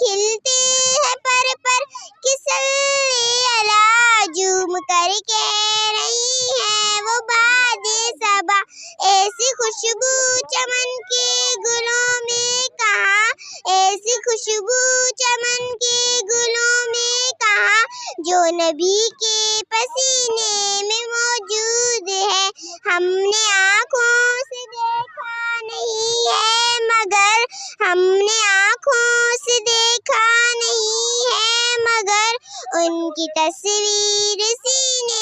کھلتے ہیں پر اعلیٰ جھوم کر کہہ رہی ہے وہ باد صبا، ایسی خوشبو چمن کے گلوں میں کہاں، ایسی خوشبو چمن کے گلوں میں کہاں، جو نبی کے پسینے میں موجود ہے۔ ہم نے آنکھوں سے دیکھا نہیں ہے مگر، ہم نے آنکھوں سے دیکھا نہیں ہے مگر، ان کی تصویر سینے